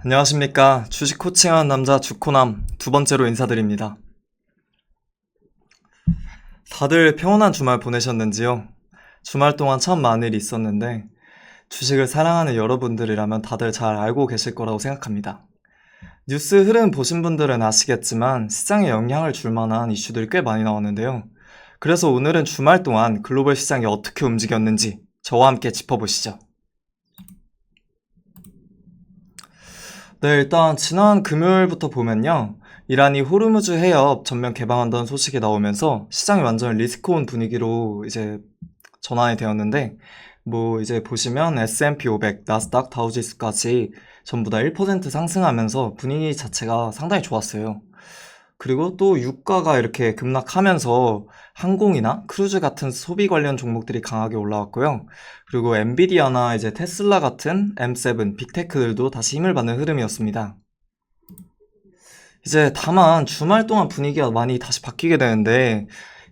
안녕하십니까. 주식 코칭하는 남자 주코남 두 번째로 인사드립니다. 다들 평온한 주말 보내셨는지요? 주말 동안 참 많은 일이 있었는데 주식을 사랑하는 여러분들이라면 다들 잘 알고 계실 거라고 생각합니다. 뉴스 흐름 보신 분들은 아시겠지만 시장에 영향을 줄 만한 이슈들이 꽤 많이 나왔는데요. 그래서 오늘은 주말 동안 글로벌 시장이 어떻게 움직였는지 저와 함께 짚어보시죠. 네, 일단 지난 금요일부터 보면요. 이란이 호르무즈 해협 전면 개방한다는 소식이 나오면서 시장이 완전 리스크온 분위기로 이제 전환이 되었는데, 뭐 이제 보시면 S&P 500, 나스닥, 다우지수까지 전부 다 1% 상승하면서 분위기 자체가 상당히 좋았어요. 그리고 또 유가가 이렇게 급락하면서 항공이나 크루즈 같은 소비 관련 종목들이 강하게 올라왔고요. 그리고 엔비디아나 이제 테슬라 같은 M7, 빅테크들도 다시 힘을 받는 흐름이었습니다. 이제 다만 주말 동안 분위기가 많이 다시 바뀌게 되는데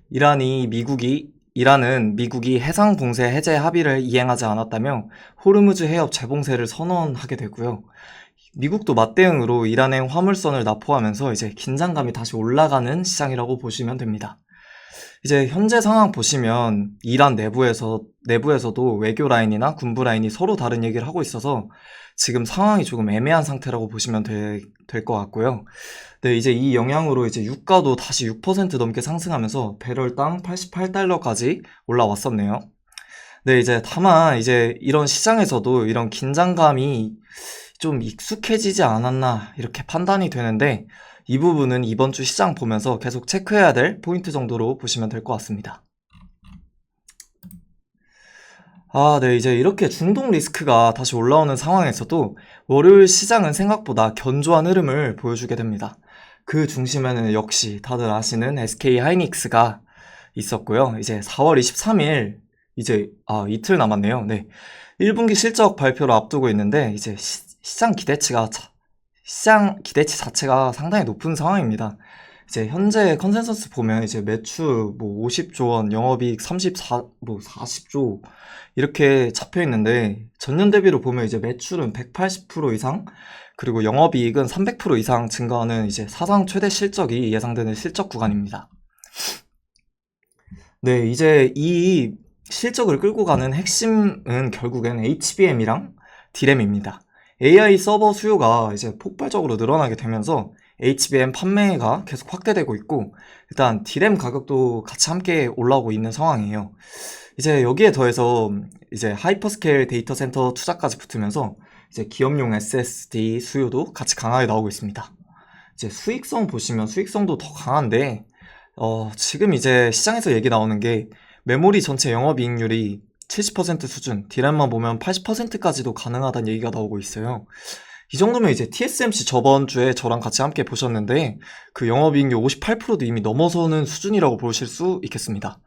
이란은 미국이 해상 봉쇄 해제 합의를 이행하지 않았다며 호르무즈 해협 재봉쇄를 선언하게 되고요. 미국도 맞대응으로 이란행 화물선을 납포하면서 이제 긴장감이 다시 올라가는 시장이라고 보시면 됩니다. 이제 현재 상황 보시면 이란 내부에서도 외교 라인이나 군부 라인이 서로 다른 얘기를 하고 있어서 지금 상황이 조금 애매한 상태라고 보시면 될 것 같고요. 네, 이제 이 영향으로 이제 유가도 다시 6% 넘게 상승하면서 배럴당 88달러까지 올라왔었네요. 네, 이제 다만 이제 이런 시장에서도 이런 긴장감이 좀 익숙해지지 않았나 이렇게 판단이 되는데 이 부분은 이번 주 시장 보면서 계속 체크해야 될 포인트 정도로 보시면 될 것 같습니다. 네, 이제 이렇게 중동 리스크가 다시 올라오는 상황에서도 월요일 시장은 생각보다 견조한 흐름을 보여주게 됩니다. 그 중심에는 역시 다들 아시는 SK 하이닉스가 있었고요. 이제 4월 23일 이제 이틀 남았네요. 네. 1분기 실적 발표를 앞두고 있는데 이제 시장 기대치 자체가 상당히 높은 상황입니다. 이제 현재 컨센서스 보면 이제 매출 뭐 50조 원, 영업이익 40조 이렇게 잡혀 있는데 전년 대비로 보면 이제 매출은 180% 이상, 그리고 영업이익은 300% 이상 증가하는 이제 사상 최대 실적이 예상되는 실적 구간입니다. 네, 이제 이 실적을 끌고 가는 핵심은 결국엔 HBM이랑 D램입니다. AI 서버 수요가 이제 폭발적으로 늘어나게 되면서 HBM 판매가 계속 확대되고 있고, 일단 D램 가격도 같이 함께 올라오고 있는 상황이에요. 이제 여기에 더해서 이제 하이퍼스케일 데이터 센터 투자까지 붙으면서 이제 기업용 SSD 수요도 같이 강하게 나오고 있습니다. 이제 수익성 보시면 수익성도 더 강한데, 지금 이제 시장에서 얘기 나오는 게 메모리 전체 영업이익률이 70% 수준, D램만 보면 80%까지도 가능하다는 얘기가 나오고 있어요. 이 정도면 이제 TSMC 저번 주에 저랑 같이 함께 보셨는데 그 영업이익률 58%도 이미 넘어서는 수준이라고 보실 수 있겠습니다.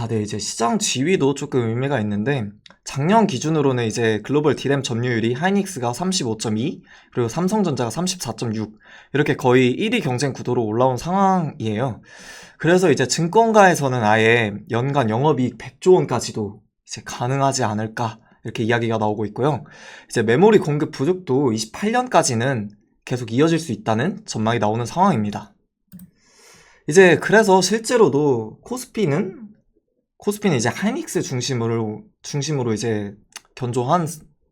네, 이제 시장 지위도 조금 의미가 있는데 작년 기준으로는 이제 글로벌 D램 점유율이 하이닉스가 35.2, 그리고 삼성전자가 34.6 이렇게 거의 1위 경쟁 구도로 올라온 상황이에요. 그래서 이제 증권가에서는 아예 연간 영업이익 100조 원까지도 이제 가능하지 않을까 이렇게 이야기가 나오고 있고요. 이제 메모리 공급 부족도 28년까지는 계속 이어질 수 있다는 전망이 나오는 상황입니다. 이제 그래서 실제로도 코스피는 이제 하이닉스 중심으로 이제 견조한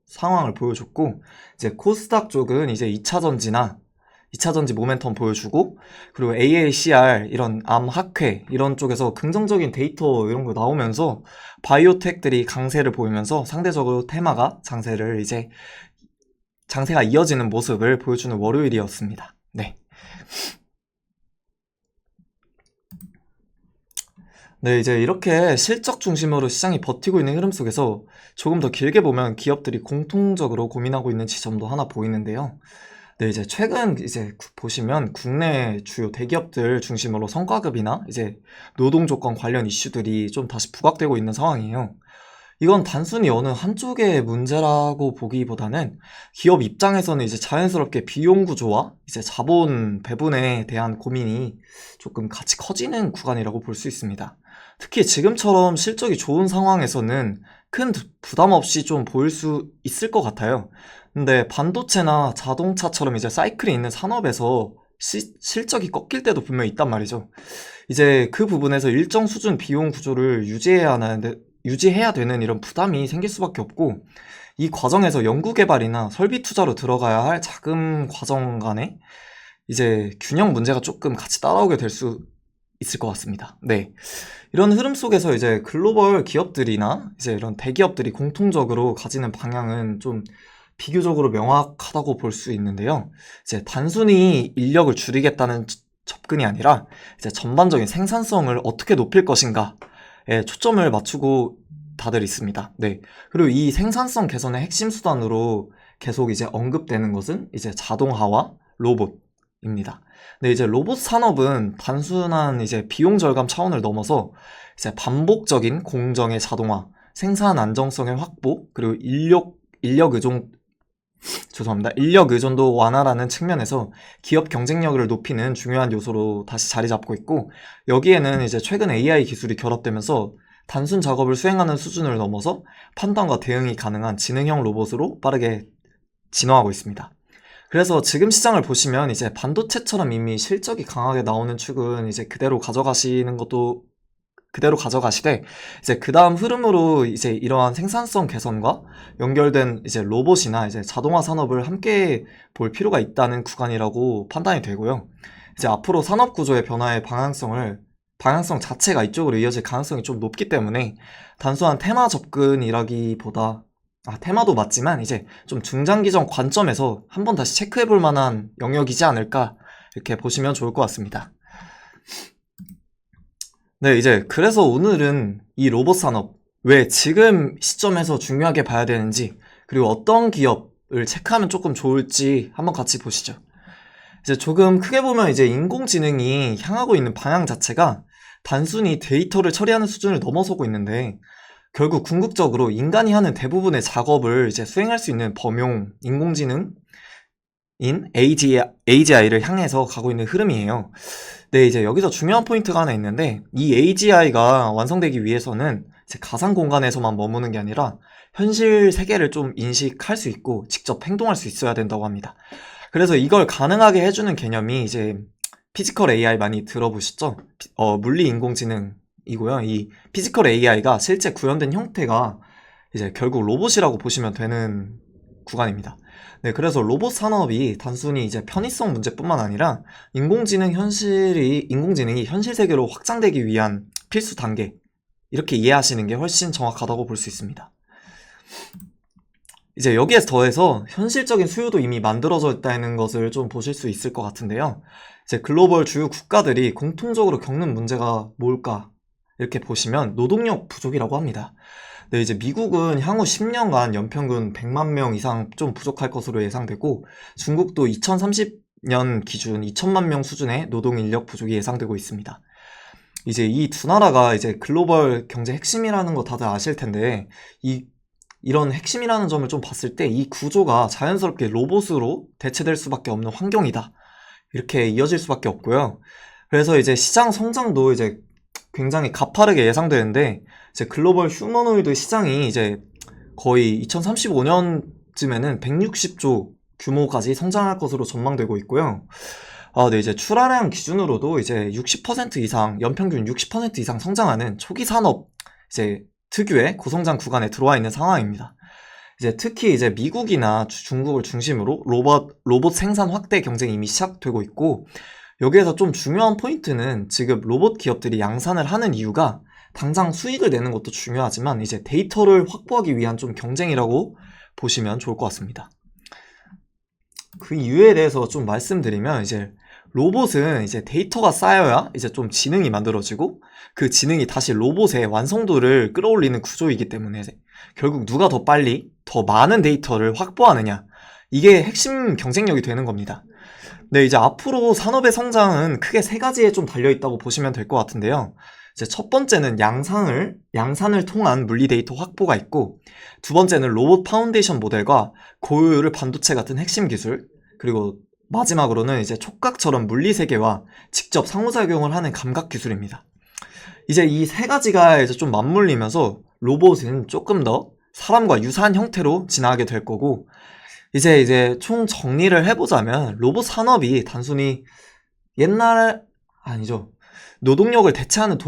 상황을 보여줬고, 이제 코스닥 쪽은 이제 2차전지 모멘텀 보여주고, 그리고 AACR 이런 암학회 이런 쪽에서 긍정적인 데이터 이런 거 나오면서 바이오텍들이 강세를 보이면서 상대적으로 테마가 장세가 이어지는 모습을 보여주는 월요일이었습니다. 네. 네, 이제 이렇게 실적 중심으로 시장이 버티고 있는 흐름 속에서 조금 더 길게 보면 기업들이 공통적으로 고민하고 있는 지점도 하나 보이는데요. 네, 이제 최근 이제 보시면 국내 주요 대기업들 중심으로 성과급이나 이제 노동 조건 관련 이슈들이 좀 다시 부각되고 있는 상황이에요. 이건 단순히 어느 한쪽의 문제라고 보기보다는 기업 입장에서는 이제 자연스럽게 비용 구조와 이제 자본 배분에 대한 고민이 조금 같이 커지는 구간이라고 볼 수 있습니다. 특히 지금처럼 실적이 좋은 상황에서는 큰 부담 없이 좀 보일 수 있을 것 같아요. 근데 반도체나 자동차처럼 이제 사이클이 있는 산업에서 실적이 꺾일 때도 분명히 있단 말이죠. 이제 그 부분에서 일정 수준 비용 구조를 유지해야 되는 이런 부담이 생길 수밖에 없고, 이 과정에서 연구개발이나 설비 투자로 들어가야 할 자금 과정 간에 이제 균형 문제가 조금 같이 따라오게 될 수 있을 것 같습니다. 네. 이런 흐름 속에서 이제 글로벌 기업들이나 이제 이런 대기업들이 공통적으로 가지는 방향은 좀 비교적으로 명확하다고 볼 수 있는데요. 이제 단순히 인력을 줄이겠다는 접근이 아니라 이제 전반적인 생산성을 어떻게 높일 것인가에 초점을 맞추고 다들 있습니다. 네. 그리고 이 생산성 개선의 핵심 수단으로 계속 이제 언급되는 것은 이제 자동화와 로봇입니다. 근데 이제 로봇 산업은 단순한 이제 비용 절감 차원을 넘어서 이제 반복적인 공정의 자동화, 생산 안정성의 확보, 그리고 인력 의존도 완화라는 측면에서 기업 경쟁력을 높이는 중요한 요소로 다시 자리 잡고 있고, 여기에는 이제 최근 AI 기술이 결합되면서 단순 작업을 수행하는 수준을 넘어서 판단과 대응이 가능한 지능형 로봇으로 빠르게 진화하고 있습니다. 그래서 지금 시장을 보시면 이제 반도체처럼 이미 실적이 강하게 나오는 축은 이제 그대로 가져가시되, 이제 그 다음 흐름으로 이제 이러한 생산성 개선과 연결된 이제 로봇이나 이제 자동화 산업을 함께 볼 필요가 있다는 구간이라고 판단이 되고요. 이제 앞으로 산업 구조의 변화의 방향성 자체가 이쪽으로 이어질 가능성이 좀 높기 때문에 단순한 테마 접근이라기보다, 테마도 맞지만 이제 좀 중장기적 관점에서 한번 다시 체크해 볼 만한 영역이지 않을까, 이렇게 보시면 좋을 것 같습니다. 네, 이제 그래서 오늘은 이 로봇 산업, 왜 지금 시점에서 중요하게 봐야 되는지, 그리고 어떤 기업을 체크하면 조금 좋을지 한번 같이 보시죠. 이제 조금 크게 보면 이제 인공지능이 향하고 있는 방향 자체가 단순히 데이터를 처리하는 수준을 넘어서고 있는데, 결국 궁극적으로 인간이 하는 대부분의 작업을 이제 수행할 수 있는 범용 인공지능인 AGI를 향해서 가고 있는 흐름이에요. 네, 이제 여기서 중요한 포인트가 하나 있는데, 이 AGI가 완성되기 위해서는 이제 가상 공간에서만 머무는 게 아니라 현실 세계를 좀 인식할 수 있고 직접 행동할 수 있어야 된다고 합니다. 그래서 이걸 가능하게 해주는 개념이 이제 피지컬 AI 많이 들어보셨죠? 물리 인공지능이고요. 이 피지컬 AI가 실제 구현된 형태가 이제 결국 로봇이라고 보시면 되는 구간입니다. 네, 그래서 로봇 산업이 단순히 이제 편의성 문제뿐만 아니라 인공지능이 현실 세계로 확장되기 위한 필수 단계, 이렇게 이해하시는 게 훨씬 정확하다고 볼 수 있습니다. 이제 여기에 더해서 현실적인 수요도 이미 만들어져 있다는 것을 좀 보실 수 있을 것 같은데요. 이제 글로벌 주요 국가들이 공통적으로 겪는 문제가 뭘까? 이렇게 보시면 노동력 부족이라고 합니다. 네, 이제 미국은 향후 10년간 연평균 100만 명 이상 좀 부족할 것으로 예상되고, 중국도 2030년 기준 2천만 명 수준의 노동 인력 부족이 예상되고 있습니다. 이제 이 두 나라가 이제 글로벌 경제 핵심이라는 거 다들 아실 텐데, 이런 핵심이라는 점을 좀 봤을 때 이 구조가 자연스럽게 로봇으로 대체될 수밖에 없는 환경이다, 이렇게 이어질 수밖에 없고요. 그래서 이제 시장 성장도 이제 굉장히 가파르게 예상되는데, 이제 글로벌 휴머노이드 시장이 이제 거의 2035년쯤에는 160조 규모까지 성장할 것으로 전망되고 있고요. 네, 이제 출하량 기준으로도 이제 60% 이상, 연평균 60% 이상 성장하는 초기 산업, 이제 특유의 고성장 구간에 들어와 있는 상황입니다. 이제 특히 이제 미국이나 중국을 중심으로 로봇 생산 확대 경쟁이 이미 시작되고 있고, 여기에서 좀 중요한 포인트는 지금 로봇 기업들이 양산을 하는 이유가 당장 수익을 내는 것도 중요하지만 이제 데이터를 확보하기 위한 좀 경쟁이라고 보시면 좋을 것 같습니다. 그 이유에 대해서 좀 말씀드리면, 이제 로봇은 이제 데이터가 쌓여야 이제 좀 지능이 만들어지고, 그 지능이 다시 로봇의 완성도를 끌어올리는 구조이기 때문에 결국 누가 더 빨리 더 많은 데이터를 확보하느냐, 이게 핵심 경쟁력이 되는 겁니다. 네, 이제 앞으로 산업의 성장은 크게 세 가지에 좀 달려있다고 보시면 될 것 같은데요. 이제 첫 번째는 양산을 통한 물리 데이터 확보가 있고, 두 번째는 로봇 파운데이션 모델과 고효율 반도체 같은 핵심 기술, 그리고 마지막으로는 이제 촉각처럼 물리 세계와 직접 상호작용을 하는 감각 기술입니다. 이제 이 세 가지가 이제 좀 맞물리면서 로봇은 조금 더 사람과 유사한 형태로 진화하게 될 거고, 이제 총 정리를 해보자면 로봇 산업이 단순히 옛날, 아니죠. 노동력을 대체하는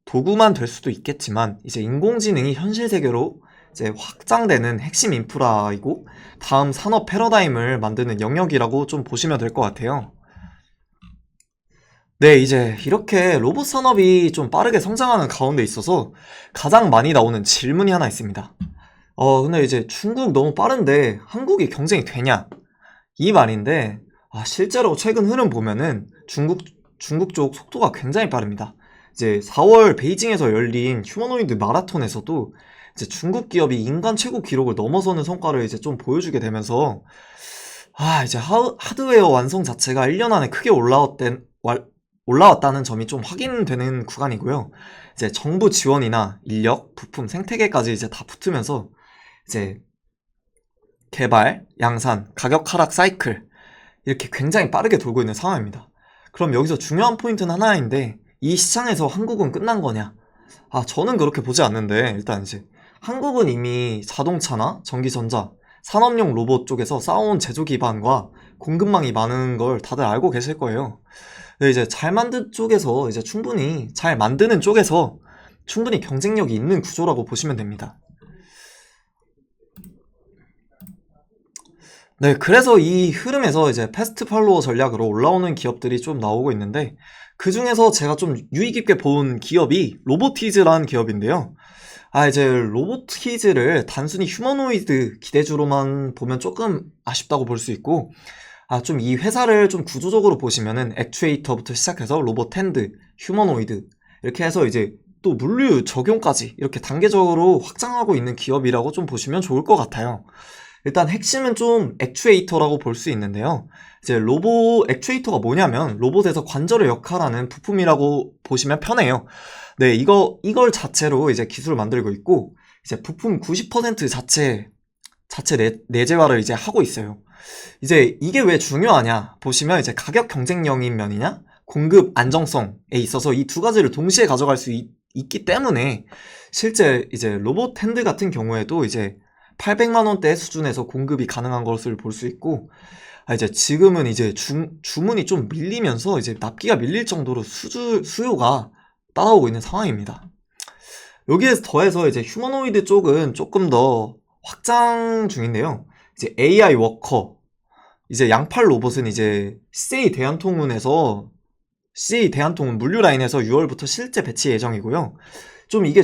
도구만 될 수도 있겠지만, 이제 인공지능이 현실 세계로 이제 확장되는 핵심 인프라이고, 다음 산업 패러다임을 만드는 영역이라고 좀 보시면 될 것 같아요. 네, 이제 이렇게 로봇 산업이 좀 빠르게 성장하는 가운데 있어서 가장 많이 나오는 질문이 하나 있습니다. 근데 이제 중국 너무 빠른데 한국이 경쟁이 되냐? 이 말인데, 실제로 최근 흐름 보면은 중국 쪽 속도가 굉장히 빠릅니다. 이제 4월 베이징에서 열린 휴머노이드 마라톤에서도 이제 중국 기업이 인간 최고 기록을 넘어서는 성과를 이제 좀 보여주게 되면서, 이제 하드웨어 완성 자체가 1년 안에 크게 올라왔다는 점이 좀 확인되는 구간이고요. 이제 정부 지원이나 인력, 부품, 생태계까지 이제 다 붙으면서 이제 개발, 양산, 가격 하락 사이클 이렇게 굉장히 빠르게 돌고 있는 상황입니다. 그럼 여기서 중요한 포인트는 하나인데, 이 시장에서 한국은 끝난 거냐? 저는 그렇게 보지 않는데, 일단 이제 한국은 이미 자동차나 전기전자, 산업용 로봇 쪽에서 쌓아온 제조 기반과 공급망이 많은 걸 다들 알고 계실 거예요. 근데 이제 잘 만드는 쪽에서 충분히 경쟁력이 있는 구조라고 보시면 됩니다. 네, 그래서 이 흐름에서 이제 패스트 팔로워 전략으로 올라오는 기업들이 좀 나오고 있는데, 그 중에서 제가 좀 유의 깊게 본 기업이 로보티즈라는 기업인데요. 이제 로보티즈를 단순히 휴머노이드 기대주로만 보면 조금 아쉽다고 볼 수 있고, 좀 이 회사를 좀 구조적으로 보시면은 액추에이터부터 시작해서 로봇 핸드, 휴머노이드 이렇게 해서 이제 또 물류 적용까지 이렇게 단계적으로 확장하고 있는 기업이라고 좀 보시면 좋을 것 같아요. 일단 핵심은 좀 액추에이터라고 볼 수 있는데요. 이제 액추에이터가 뭐냐면 로봇에서 관절의 역할하는 부품이라고 보시면 편해요. 네, 이걸 자체로 이제 기술을 만들고 있고, 이제 부품 90% 자체 내재화를 이제 하고 있어요. 이제 이게 왜 중요하냐 보시면, 이제 가격 경쟁력인 면이냐 공급 안정성에 있어서 이 두 가지를 동시에 가져갈 수 있기 때문에, 실제 이제 로봇 핸드 같은 경우에도 이제 800만 원대 수준에서 공급이 가능한 것을 볼 수 있고, 이제 지금은 이제 주문이 좀 밀리면서 이제 납기가 밀릴 정도로 수요가 따라오고 있는 상황입니다. 여기에 더해서 이제 휴머노이드 쪽은 조금 더 확장 중인데요. 이제 AI 워커, 이제 양팔 로봇은 이제 CJ 대한통운 물류 라인에서 6월부터 실제 배치 예정이고요. 좀 이게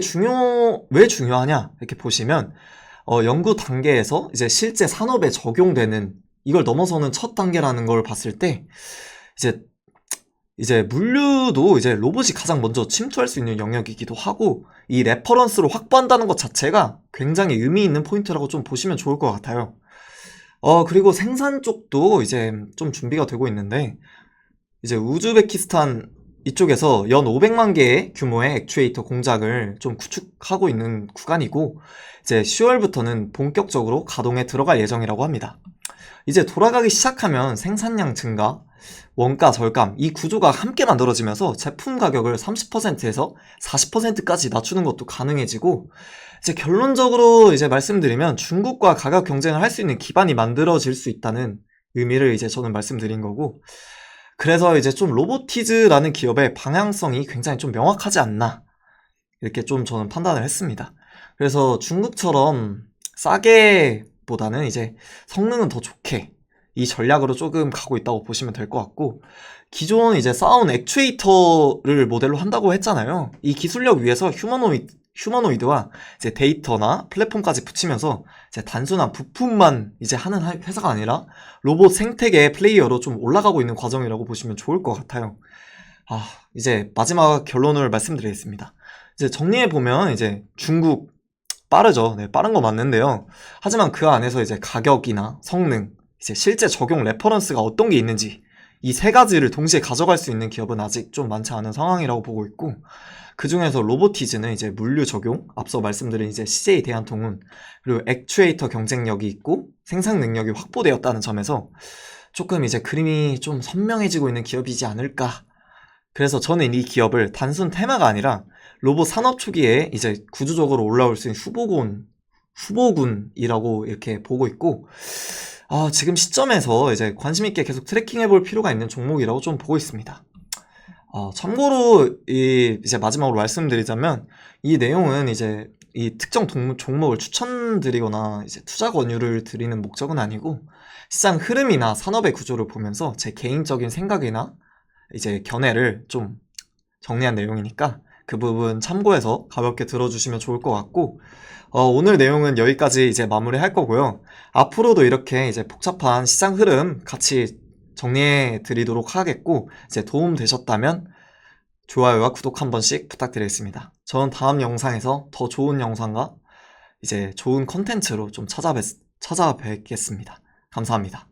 왜 중요하냐 이렇게 보시면, 연구 단계에서 이제 실제 산업에 적용되는, 이걸 넘어서는 첫 단계라는 걸 봤을 때, 이제 물류도 이제 로봇이 가장 먼저 침투할 수 있는 영역이기도 하고, 이 레퍼런스를 확보한다는 것 자체가 굉장히 의미 있는 포인트라고 좀 보시면 좋을 것 같아요. 그리고 생산 쪽도 이제 좀 준비가 되고 있는데, 이제 우즈베키스탄 이쪽에서 연 500만 개의 규모의 액추에이터 공장을 좀 구축하고 있는 구간이고, 이제 10월부터는 본격적으로 가동에 들어갈 예정이라고 합니다. 이제 돌아가기 시작하면 생산량 증가, 원가 절감, 이 구조가 함께 만들어지면서 제품 가격을 30%에서 40%까지 낮추는 것도 가능해지고, 이제 결론적으로 이제 말씀드리면 중국과 가격 경쟁을 할 수 있는 기반이 만들어질 수 있다는 의미를 이제 저는 말씀드린 거고, 그래서 이제 좀 로보티즈라는 기업의 방향성이 굉장히 좀 명확하지 않나, 이렇게 좀 저는 판단을 했습니다. 그래서 중국처럼 싸게 보다는 이제 성능은 더 좋게 이 전략으로 조금 가고 있다고 보시면 될 것 같고, 기존 이제 쌓아온 액추에이터를 모델로 한다고 했잖아요. 이 기술력 위에서 휴머노이드와 이제 데이터나 플랫폼까지 붙이면서 이제 단순한 부품만 이제 하는 회사가 아니라 로봇 생태계 플레이어로 좀 올라가고 있는 과정이라고 보시면 좋을 것 같아요. 이제 마지막 결론을 말씀드리겠습니다. 이제 정리해보면, 이제 중국 빠르죠. 네, 빠른 거 맞는데요. 하지만 그 안에서 이제 가격이나 성능, 이제 실제 적용 레퍼런스가 어떤 게 있는지, 이 세 가지를 동시에 가져갈 수 있는 기업은 아직 좀 많지 않은 상황이라고 보고 있고, 그 중에서 로보티즈는 이제 물류 적용, 앞서 말씀드린 이제 CJ 대한통운, 그리고 액추에이터 경쟁력이 있고 생산 능력이 확보되었다는 점에서 조금 이제 그림이 좀 선명해지고 있는 기업이지 않을까, 그래서 저는 이 기업을 단순 테마가 아니라 로봇 산업 초기에 이제 구조적으로 올라올 수 있는 후보군이라고 이렇게 보고 있고, 지금 시점에서 이제 관심 있게 계속 트래킹해 볼 필요가 있는 종목이라고 좀 보고 있습니다. 참고로 이제 마지막으로 말씀드리자면, 이 내용은 이제 이 특정 종목을 추천드리거나 이제 투자 권유를 드리는 목적은 아니고, 시장 흐름이나 산업의 구조를 보면서 제 개인적인 생각이나 이제 견해를 좀 정리한 내용이니까 그 부분 참고해서 가볍게 들어주시면 좋을 것 같고, 오늘 내용은 여기까지 이제 마무리할 거고요. 앞으로도 이렇게 이제 복잡한 시장 흐름 같이 정리해 드리도록 하겠고, 이제 도움 되셨다면 좋아요와 구독 한 번씩 부탁드리겠습니다. 저는 다음 영상에서 더 좋은 영상과 이제 좋은 컨텐츠로 좀 찾아뵙겠습니다. 감사합니다.